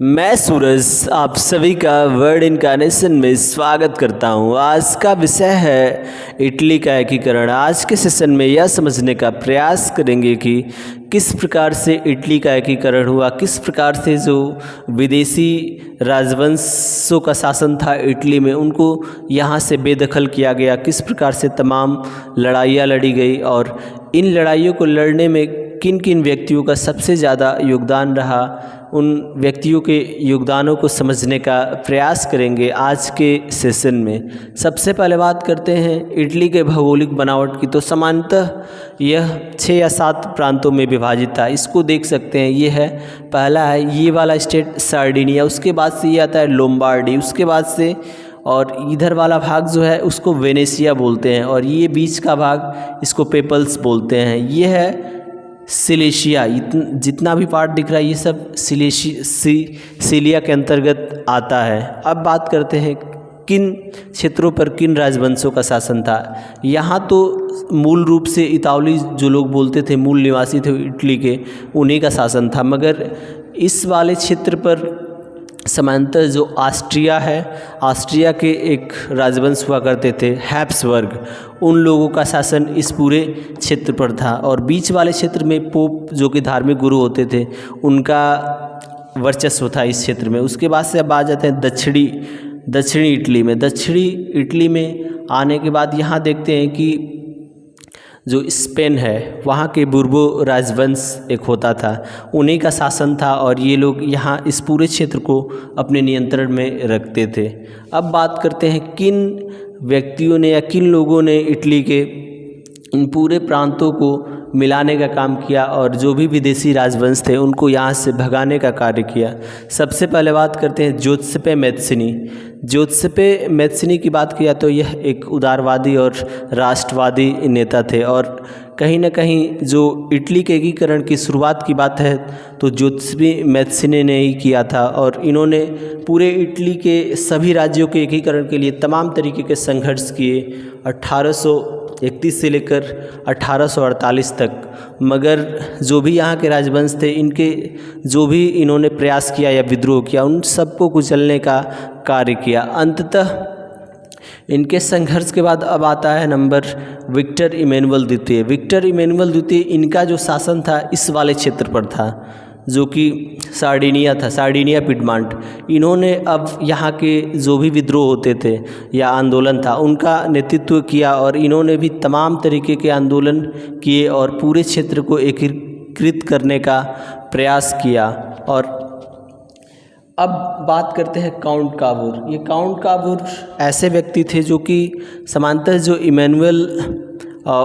मैं सूरज आप सभी का वर्ड इनकार्नेशन में स्वागत करता हूं। आज का विषय है इटली का एकीकरण। आज के सेशन में यह समझने का प्रयास करेंगे कि किस प्रकार से इटली का एकीकरण हुआ, किस प्रकार से जो विदेशी राजवंशों का शासन था इटली में उनको यहाँ से बेदखल किया गया, किस प्रकार से तमाम लड़ाइयाँ लड़ी गई और इन लड़ाइयों को लड़ने में किन किन व्यक्तियों का सबसे ज़्यादा योगदान रहा। उन व्यक्तियों के योगदानों को समझने का प्रयास करेंगे आज के सेशन में। सबसे पहले बात करते हैं इटली के भौगोलिक बनावट की। तो सामान्यतः यह 6 या 7 प्रांतों में विभाजित था। इसको देख सकते हैं, ये है पहला है ये वाला स्टेट सार्डिनिया, उसके बाद से ये आता है लोम्बार्डी, उसके बाद से और इधर वाला भाग जो है उसको वेनेशिया बोलते हैं और ये बीच का भाग इसको पेपल्स बोलते हैं। ये है सिलेशिया, जितना भी पार्ट दिख रहा है ये सब सिलिया के अंतर्गत आता है। अब बात करते हैं किन क्षेत्रों पर किन राजवंशों का शासन था। यहाँ तो मूल रूप से इतालवी जो लोग बोलते थे, मूल निवासी थे इटली के, उन्हीं का शासन था। मगर इस वाले क्षेत्र पर समांतर जो ऑस्ट्रिया है, ऑस्ट्रिया के एक राजवंश हुआ करते थे हैब्सबर्ग, उन लोगों का शासन इस पूरे क्षेत्र पर था। और बीच वाले क्षेत्र में पोप जो कि धार्मिक गुरु होते थे उनका वर्चस्व था इस क्षेत्र में। उसके बाद से अब आ जाते हैं दक्षिणी इटली में। दक्षिणी इटली में आने के बाद यहाँ देखते हैं कि जो स्पेन है वहाँ के बुर्बो राजवंश एक होता था, उन्हीं का शासन था और ये लोग यहाँ इस पूरे क्षेत्र को अपने नियंत्रण में रखते थे। अब बात करते हैं किन व्यक्तियों ने या किन लोगों ने इटली के इन पूरे प्रांतों को मिलाने का काम किया और जो भी विदेशी राजवंश थे उनको यहाँ से भगाने का कार्य किया। सबसे पहले बात करते हैं जोसेपे मैत्सिनी। जोसेपे मैत्सिनी की बात किया तो यह एक उदारवादी और राष्ट्रवादी नेता थे और कहीं ना कहीं जो इटली के एकीकरण की शुरुआत की बात है तो जोसेपे मैत्सिनी ने ही किया था और इन्होंने पूरे इटली के सभी राज्यों के एकीकरण के लिए तमाम तरीके के संघर्ष किए 1831 से लेकर 1848 तक। मगर जो भी यहाँ के राजवंश थे इनके जो भी इन्होंने प्रयास किया या विद्रोह किया उन सबको कुचलने का कार्य किया। अंततः इनके संघर्ष के बाद अब आता है नंबर विक्टर इमैनुअल द्वितीय। विक्टर इमैनुअल द्वितीय इनका जो शासन था इस वाले क्षेत्र पर था जो कि सार्डिनिया था, सार्डिनिया पिडमांट। इन्होंने अब यहाँ के जो भी विद्रोह होते थे या आंदोलन था उनका नेतृत्व किया और इन्होंने भी तमाम तरीके के आंदोलन किए और पूरे क्षेत्र को एकीकृत करने का प्रयास किया। और अब बात करते हैं काउंट काबूर। ये काउंट काबूर ऐसे व्यक्ति थे जो कि समांतर जो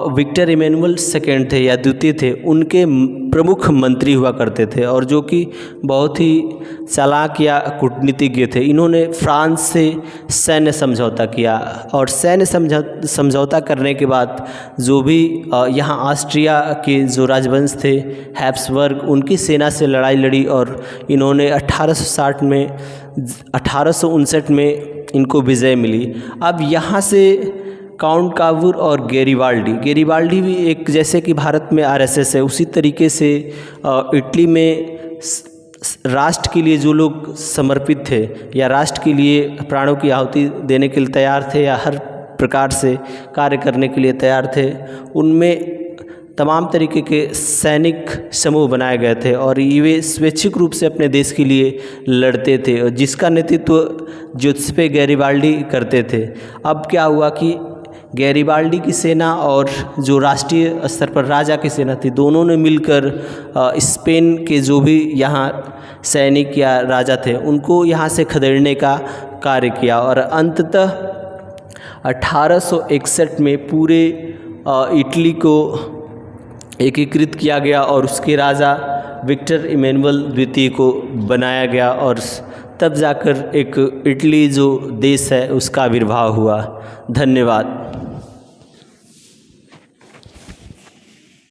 विक्टर इमैनुअल सेकेंड थे या द्वितीय थे उनके प्रमुख मंत्री हुआ करते थे और जो कि बहुत ही चालाक या कूटनीतिज्ञ थे। इन्होंने फ्रांस से सैन्य समझौता किया और सैन्य समझौता करने के बाद जो भी यहाँ ऑस्ट्रिया के जो राजवंश थे हैब्सबर्ग, उनकी सेना से लड़ाई लड़ी और इन्होंने 1859 में इनको विजय मिली। अब यहाँ से काउंट काबूर और गेरिबाल्डी भी एक, जैसे कि भारत में आरएसएस है उसी तरीके से इटली में राष्ट्र के लिए जो लोग समर्पित थे या राष्ट्र के लिए प्राणों की आहुति देने के लिए तैयार थे या हर प्रकार से कार्य करने के लिए तैयार थे, उनमें तमाम तरीके के सैनिक समूह बनाए गए थे और ये स्वैच्छिक रूप से अपने देश के लिए लड़ते थे और जिसका नेतृत्व जोसेपे गैरिबाल्डी करते थे। अब क्या हुआ कि गैरिबाल्डी की सेना और जो राष्ट्रीय स्तर पर राजा की सेना थी दोनों ने मिलकर स्पेन के जो भी यहाँ सैनिक या राजा थे उनको यहाँ से खदेड़ने का कार्य किया और अंततः 1861 में पूरे इटली को एकीकृत किया गया और उसके राजा विक्टर इमैनुअल द्वितीय को बनाया गया और तब जाकर एक इटली जो देश है उसका आविर्भाव हुआ। धन्यवाद।